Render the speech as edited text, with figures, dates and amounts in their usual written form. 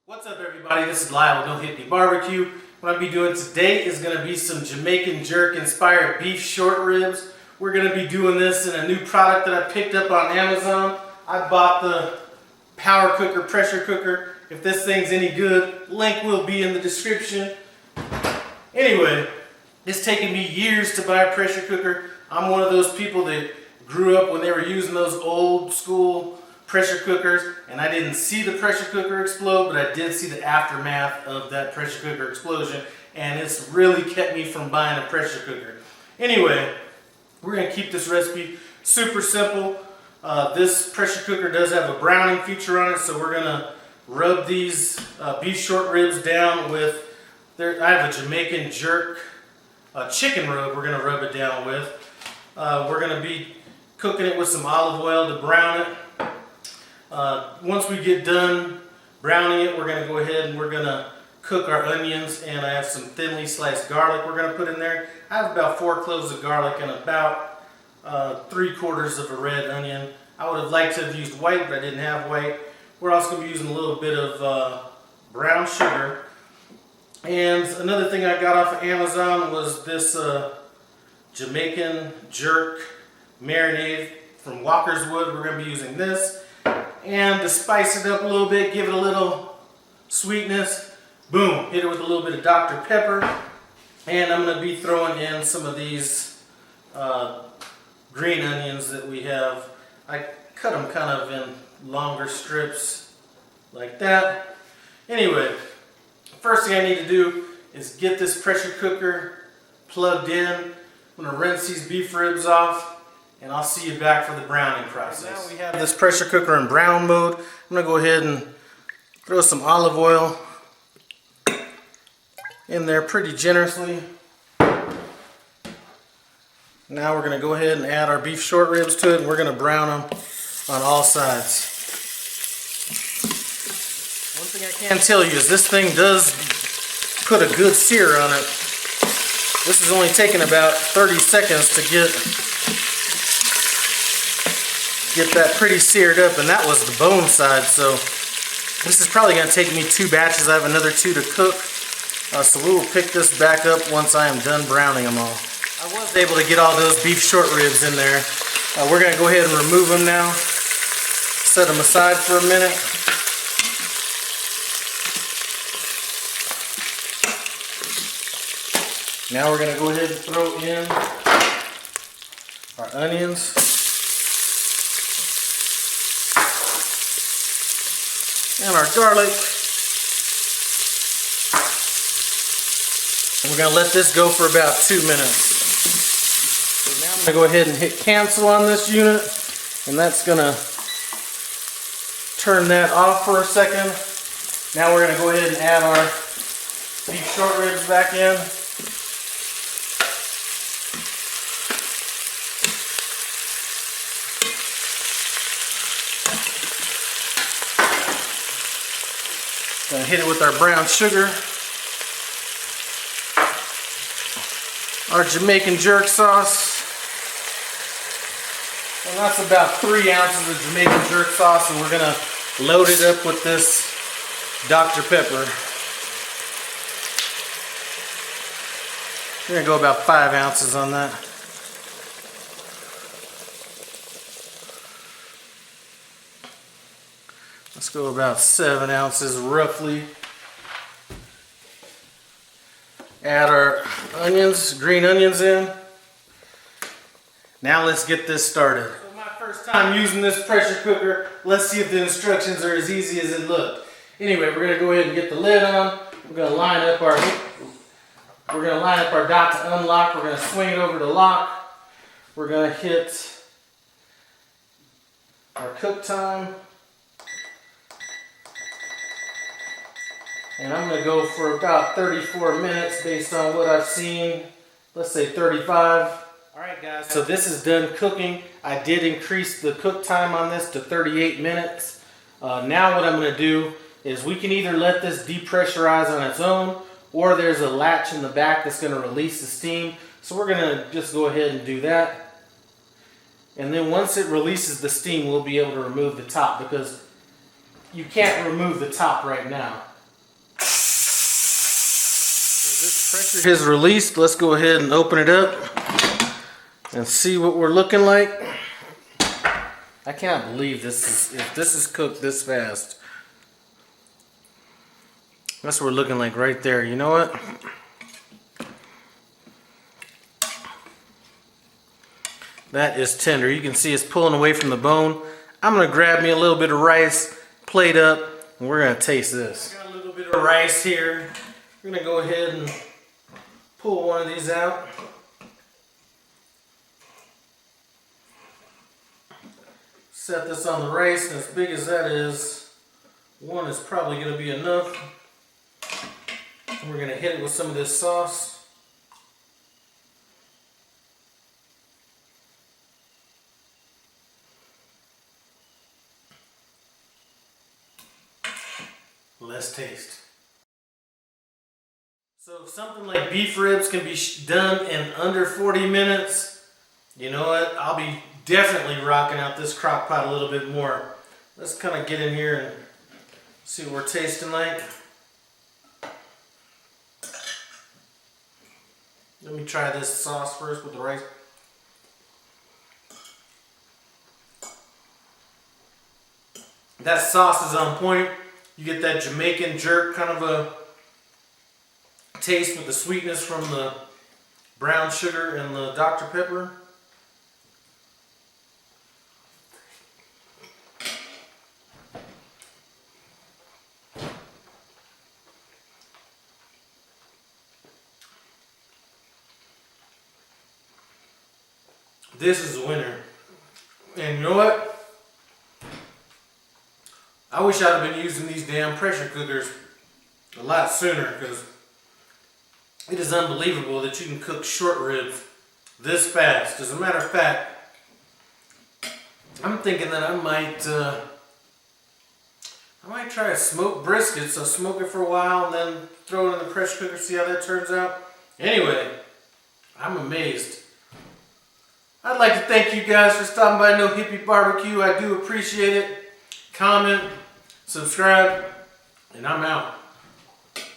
What's up, everybody? This is Lyle with Don't Hit Me Barbecue. What I'll be doing today is going to be some Jamaican jerk inspired beef short ribs. We're going to be doing this in a new product that I picked up on Amazon. I bought the power cooker, pressure cooker. If this thing's any good, link will be in the description. Anyway, it's taken me years to buy a pressure cooker. I'm one of those people that grew up when they were using those old school pressure cookers, and I didn't see the pressure cooker explode, but I did see the aftermath of that pressure cooker explosion, and it's really kept me from buying a pressure cooker. Anyway, we're going to keep this recipe super simple. This pressure cooker does have a browning feature on it, so we're going to rub these beef short ribs down with, I have a Jamaican jerk chicken rub we're going to rub it down with. We're going to be cooking it with some olive oil to brown it. Once we get done browning it, we're going to go ahead and we're going to cook our onions, and I have some thinly sliced garlic we're going to put in there. I have about 4 cloves of garlic and about 3/4 of a red onion. I would have liked to have used white, but I didn't have white. We're also going to be using a little bit of brown sugar. And another thing I got off of Amazon was this Jamaican jerk marinade from Walker's Wood. We're going to be using this. And to spice it up a little bit, give it a little sweetness, boom, hit it with a little bit of Dr. Pepper. And I'm going to be throwing in some of these green onions that we have. I cut them kind of in longer strips like that. Anyway, first thing I need to do is get this pressure cooker plugged in. I'm going to rinse these beef ribs off, and I'll see you back for the browning process. Now we have this pressure cooker in brown mode. I'm going to go ahead and throw some olive oil in there pretty generously. Now we're going to go ahead and add our beef short ribs to it, and we're going to brown them on all sides. One thing I can tell you is this thing does put a good sear on it. This is only taking about 30 seconds to get that pretty seared up, and that was the bone side. So this is probably going to take me 2 batches. I have another 2 to cook, so we will pick this back up once I am done browning them all. I was able to get all those beef short ribs in there. We're going to go ahead and remove them now, set them aside for a minute. Now we're going to go ahead and throw in our onions. And our garlic. And we're going to let this go for about 2 minutes. So now I'm going to go ahead and hit cancel on this unit, and that's going to turn that off for a second. Now we're going to go ahead and add our beef short ribs back in. Gonna hit it with our brown sugar, our Jamaican jerk sauce, and that's about 3 ounces of Jamaican jerk sauce, and we're gonna load it up with this Dr. Pepper. We're gonna go about 5 ounces on that. Let's go about 7 ounces roughly. Add our onions, green onions in. Now let's get this started. So my first time using this pressure cooker. Let's see if the instructions are as easy as it looked. Anyway, we're gonna go ahead and get the lid on. We're gonna line up our dot to unlock. We're gonna swing it over to lock. We're gonna hit our cook time. And I'm going to go for about 34 minutes based on what I've seen. Let's say 35. Alright guys, so this is done cooking. I did increase the cook time on this to 38 minutes. Now what I'm going to do is we can either let this depressurize on its own, or there's a latch in the back that's going to release the steam. So we're going to just go ahead and do that. And then once it releases the steam, we'll be able to remove the top, because you can't remove the top right now. This pressure is released. Let's go ahead and open it up and see what we're looking like. I cannot believe if this is cooked this fast. That's what we're looking like right there. You know what? That is tender. You can see it's pulling away from the bone. I'm gonna grab me a little bit of rice, plate up, and we're gonna taste this. Got a little bit of rice here. We're gonna go ahead and pull one of these out. Set this on the rice, and as big as that is, one is probably gonna be enough. We're gonna hit it with some of this sauce. Let's taste. So if something like beef ribs can be done in under 40 minutes, you know what? I'll be definitely rocking out this crock pot a little bit more. Let's kind of get in here and see what we're tasting like. Let me try this sauce first with the rice. That sauce is on point. You get that Jamaican jerk kind of a taste with the sweetness from the brown sugar and the Dr. Pepper. This is a winner. And you know what? I wish I'd have been using these damn pressure cookers a lot sooner, because it is unbelievable that you can cook short ribs this fast. As a matter of fact, I'm thinking that I might try a smoked brisket. So smoke it for a while and then throw it in the pressure cooker, see how that turns out. Anyway, I'm amazed. I'd like to thank you guys for stopping by No Hippie Barbecue. I do appreciate it. Comment, subscribe, and I'm out.